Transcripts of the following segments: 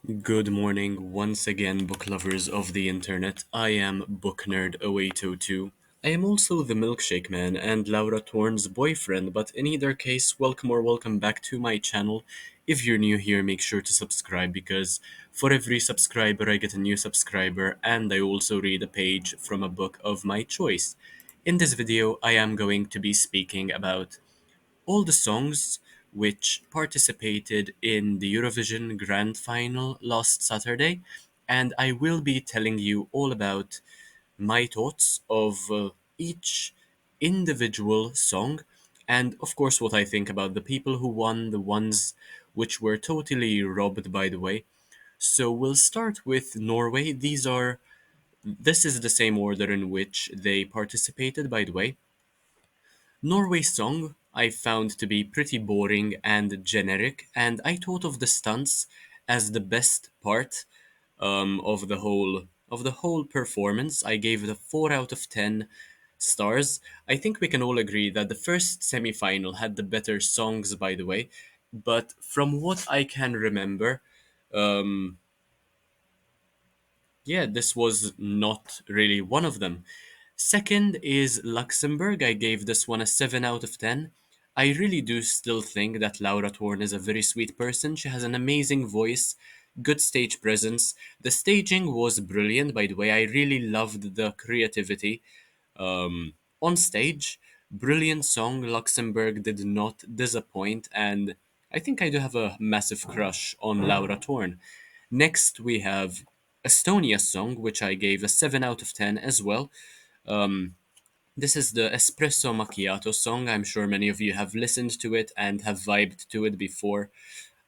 Good morning once again, book lovers of the internet. I am Book Nerd 0802. I am also the Milkshake Man and Laura Torn's boyfriend, but in either case, welcome back to my channel. If you're new here, make sure to subscribe because for every subscriber, I get a new subscriber and I also read a page from a book of my choice. In this video, I am going to be speaking about all the songs which participated in the Eurovision Grand Final last Saturday, and I will be telling you all about my thoughts of each individual song, and of course, what I think about the people who won, the ones which were totally robbed, by the way. So we'll start with Norway. This is the same order in which they participated, by the way. Norway's song I found to be pretty boring and generic, and I thought of the stunts as the best part of the whole performance. I gave it a 4 out of 10 stars. I think we can all agree that the first semi-final had the better songs, by the way, but from what I can remember, um, yeah, this was not really one of them. Second is Luxembourg. I gave this one a 7 out of 10. I really do still think that Laura Torn is a very sweet person. She has an amazing voice, good stage presence. The staging was brilliant, by the way. I really loved the creativity on stage. Brilliant song. Luxembourg did not disappoint, and I think I do have a massive crush on Laura Torn. Next, we have Estonia's song, which I gave a 7 out of 10 as well. This is the Espresso Macchiato song. I'm sure many of you have listened to it and have vibed to it before.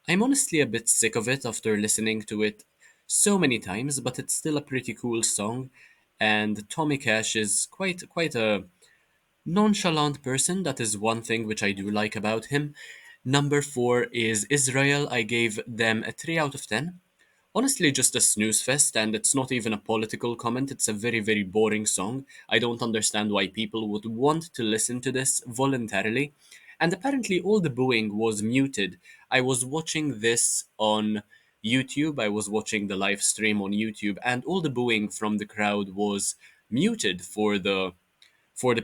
I'm honestly a bit sick of it after listening to it so many times, but it's still a pretty cool song. And Tommy Cash is quite a nonchalant person. That is one thing which I do like about him. Number four is Israel. I gave them a 3 out of 10. Honestly, just a snooze fest, and it's not even a political comment. It's a very boring song. I don't understand why people would want to listen to this voluntarily. And apparently, all the booing was muted. I was watching this on YouTube, I was watching the live stream on YouTube, and all the booing from the crowd was muted for the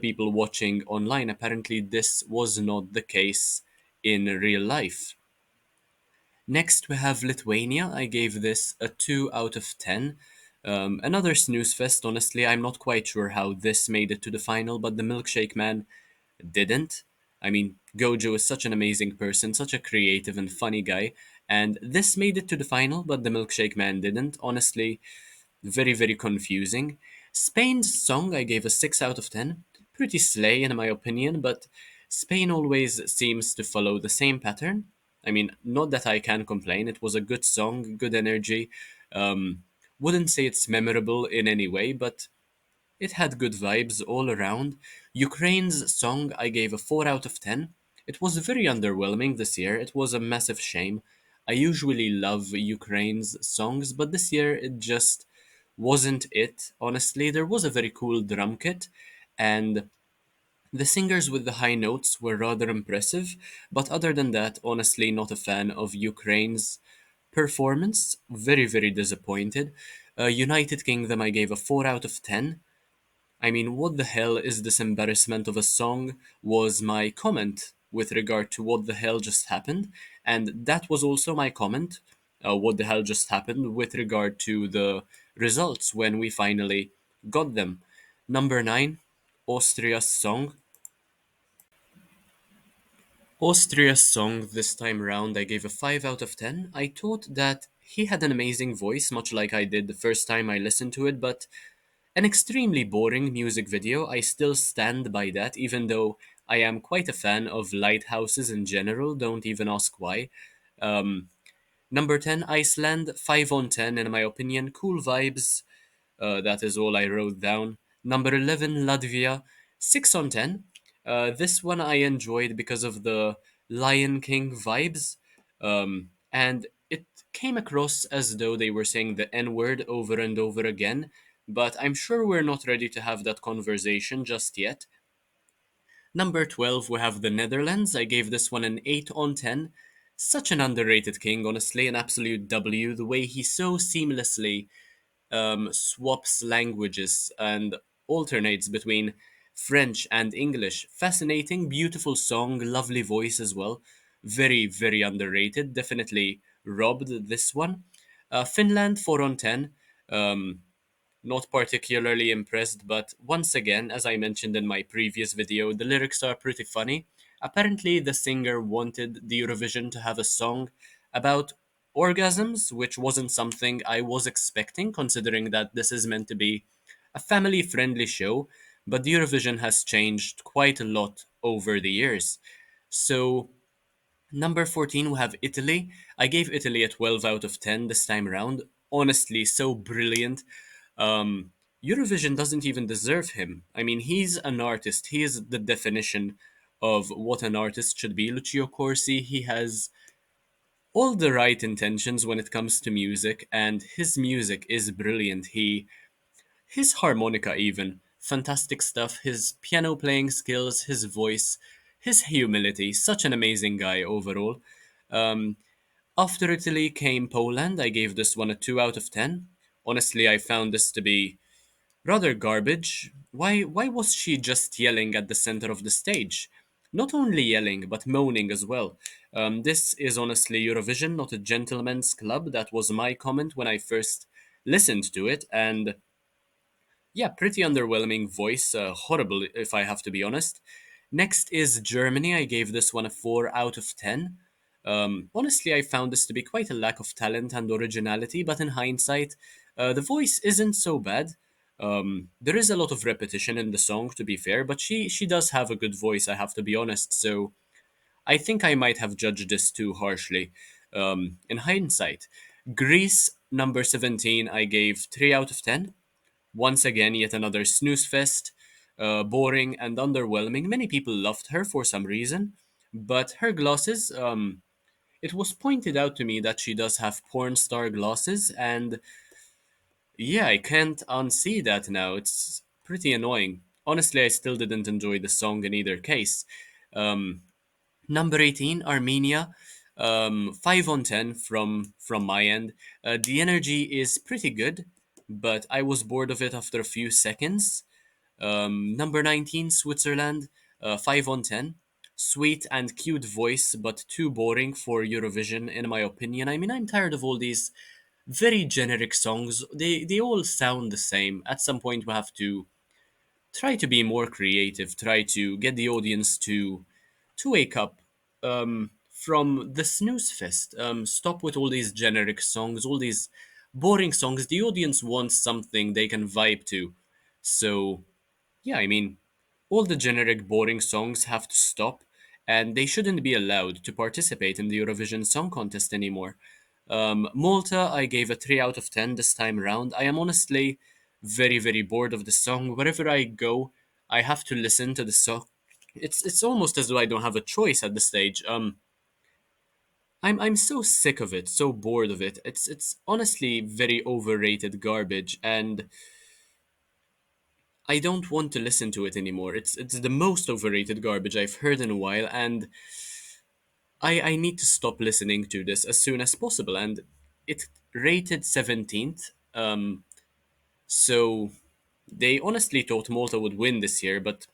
people watching online. Apparently, this was not the case in real life. Next, we have Lithuania. I gave this a 2 out of 10. Another snooze fest, honestly. I'm not quite sure how this made it to the final, but the Milkshake Man didn't. I mean, Gojo is such an amazing person, such a creative and funny guy, and this made it to the final, but the Milkshake Man didn't. Honestly, very confusing. Spain's song I gave a 6 out of 10. Pretty slay in my opinion, but Spain always seems to follow the same pattern. I mean, not that I can complain. It was a good song, good energy. Um, wouldn't say it's memorable in any way, but it had good vibes all around. Ukraine's song I gave a 4 out of 10. It was very underwhelming this year. It was a massive shame. I usually love Ukraine's songs, but this year it just wasn't it. Honestly, there was a very cool drum kit, and the singers with the high notes were rather impressive, but other than that, honestly, not a fan of Ukraine's performance. Very disappointed. United Kingdom, I gave a 4 out of 10. I mean, what the hell is this embarrassment of a song? Was my comment with regard to what the hell just happened. And that was also my comment, what the hell just happened, with regard to the results when we finally got them. Number 9, Austria's song. Austria's song this time round, I gave a 5 out of 10. I thought that he had an amazing voice, much like I did the first time I listened to it, but an extremely boring music video. I still stand by that, even though I am quite a fan of lighthouses in general. Don't even ask why. Um, Number 10, Iceland, 5 on 10, in my opinion. Cool vibes. That is all I wrote down. Number 11, Latvia, 6 on 10. This one I enjoyed because of the Lion King vibes. And it came across as though they were saying the N word over and over again. But I'm sure we're not ready to have that conversation just yet. Number 12, we have the Netherlands. I gave this one an 8 on 10. Such an underrated king, honestly, an absolute W. The way he so seamlessly swaps languages and alternates between French and English. Fascinating, beautiful song, lovely voice as well. Very, very underrated. Definitely robbed this one. Finland 4 on 10. Um, Not particularly impressed, but once again, as I mentioned in my previous video, the lyrics are pretty funny. Apparently, the singer wanted the Eurovision to have a song about orgasms, which wasn't something I was expecting, considering that this is meant to be a family friendly show, but the Eurovision has changed quite a lot over the years. So, number 14, we have Italy. I gave Italy a 12 out of 10 this time around. Honestly, so brilliant. Um, Eurovision doesn't even deserve him. I mean, he's an artist. He is the definition of what an artist should be. Lucio Corsi, he has all the right intentions when it comes to music, and his music is brilliant. His harmonica even fantastic stuff. His piano playing skills, his voice, his humility. Such an amazing guy overall. Um, After Italy came Poland. I gave this one a 2 out of 10. Honestly, I found this to be rather garbage. Why was she just yelling at the center of the stage? Not only yelling, but moaning as well. This is honestly Eurovision, not a gentleman's club. That was my comment when I first listened to it, and yeah, pretty underwhelming voice. Horrible, if I have to be honest. Next is Germany. I gave this one a 4 out of 10. Honestly, I found this to be quite a lack of talent and originality, but in hindsight, the voice isn't so bad. There is a lot of repetition in the song, to be fair, but she does have a good voice, I have to be honest. So I think I might have judged this too harshly in hindsight. Greece, number 17, I gave 3 out of 10. Once again, yet another snooze fest, boring and underwhelming. Many people loved her for some reason, but her glasses, it was pointed out to me that she does have porn star glasses, and yeah, I can't unsee that now. It's pretty annoying. Honestly, I still didn't enjoy the song in either case. Um, Number 18, Armenia. 5 on 10 from my end. The energy is pretty good, but I was bored of it after a few seconds. Number 19, Switzerland. 5 on 10. Sweet and cute voice, but too boring for Eurovision, in my opinion. I mean, I'm tired of all these very generic songs. They all sound the same. At some point, we have to try to be more creative, try to get the audience to wake up from the snooze fest. Stop with all these generic songs, all these boring songs. The audience wants something they can vibe to. So yeah, I mean, all the generic boring songs have to stop, and they shouldn't be allowed to participate in the Eurovision Song Contest anymore. Malta, I gave a 3 out of 10 this time around. I am honestly very, very bored of the song. Wherever I go, I have to listen to the song. It's almost as though I don't have a choice at this stage. I'm so sick of it, so bored of it. It's honestly very overrated garbage, and I don't want to listen to it anymore. It's the most overrated garbage I've heard in a while, and I need to stop listening to this as soon as possible. And it rated 17th. So they honestly thought Malta would win this year, but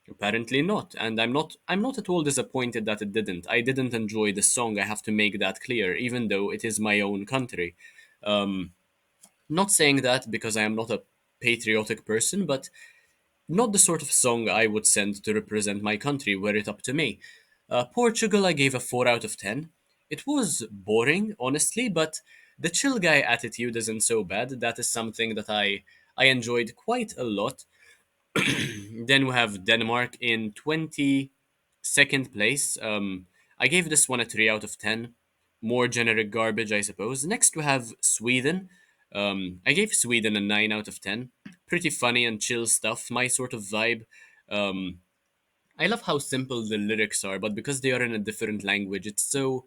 apparently not. And I'm not at all disappointed that it didn't. I didn't enjoy the song, I have to make that clear, even though it is my own country. Not saying that because I am not a patriotic person, but not the sort of song I would send to represent my country were it up to me. Portugal, I gave a 4 out of 10. It was boring, honestly, but the chill guy attitude isn't so bad. That is something that I enjoyed quite a lot. Then we have Denmark in 22nd place. I gave this one a 3 out of 10. More generic garbage, I suppose. Next, we have Sweden. I gave Sweden a 9 out of 10. Pretty funny and chill stuff, my sort of vibe. Um, I love how simple the lyrics are, but because they are in a different language, it's so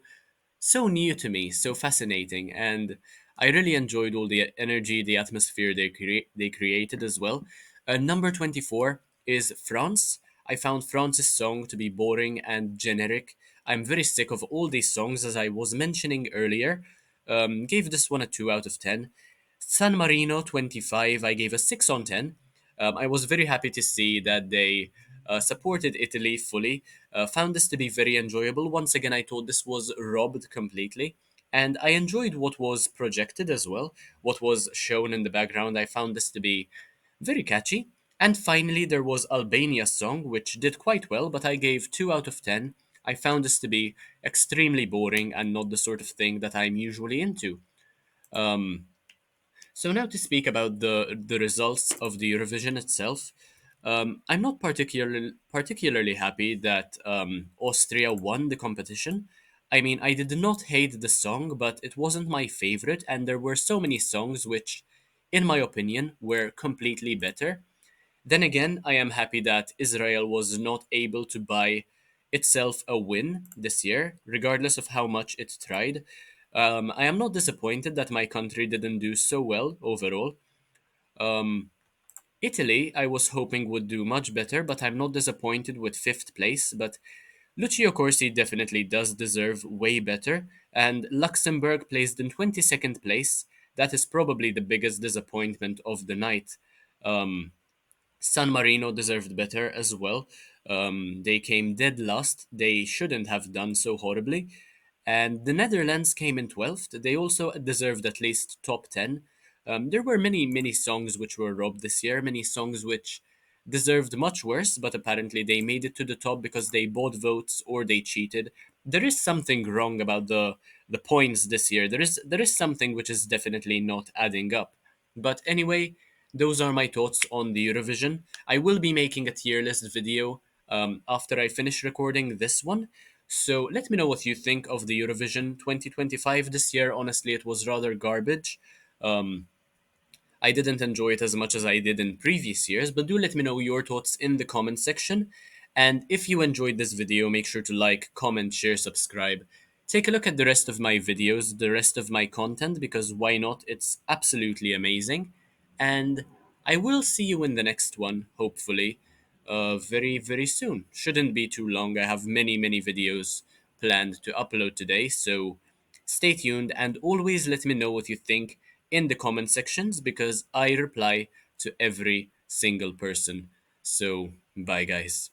new to me, so fascinating, and I really enjoyed all the energy, the atmosphere they created as well. Number 24 is France. I found France's song to be boring and generic. I'm very sick of all these songs, as I was mentioning earlier. Gave this one a 2 out of 10. San Marino 25, I gave a 6 on 10. I was very happy to see that they supported Italy fully. Found this to be very enjoyable. Once again, I thought this was robbed completely. And I enjoyed what was projected as well, what was shown in the background. I found this to be very catchy. And finally, there was Albania's song, which did quite well, but I gave 2 out of 10. I found this to be extremely boring and not the sort of thing that I'm usually into. Um, so now to speak about the results of the Eurovision itself, I'm not particularly happy that Austria won the competition. I mean, I did not hate the song, but it wasn't my favorite, and there were so many songs which, in my opinion, were completely better. Then again, I am happy that Israel was not able to buy itself a win this year, regardless of how much it tried. I am not disappointed that my country didn't do so well overall. Um, Italy, I was hoping would do much better, but I'm not disappointed with fifth place. But Lucio Corsi definitely does deserve way better, and Luxembourg placed in 22nd place. That is probably the biggest disappointment of the night. Um, San Marino deserved better as well. They came dead last. They shouldn't have done so horribly. And the Netherlands came in 12th. They also deserved at least top 10. There were many songs which were robbed this year, many songs which deserved much worse, but apparently they made it to the top because they bought votes or they cheated. There is something wrong about the points this year. There is something which is definitely not adding up. But anyway, those are my thoughts on the Eurovision. I will be making a tier list video after I finish recording this one. So let me know what you think of the Eurovision 2025 this year. Honestly, it was rather garbage. Um, I didn't enjoy it as much as I did in previous years, but do let me know your thoughts in the comment section. And if you enjoyed this video, make sure to like, comment, share, subscribe. Take a look at the rest of my videos, the rest of my content, because why not? It's absolutely amazing. And I will see you in the next one, hopefully, very soon. Shouldn't be too long. I have many videos planned to upload today, so stay tuned and always let me know what you think in the comment sections because I reply to every single person. So, bye, guys.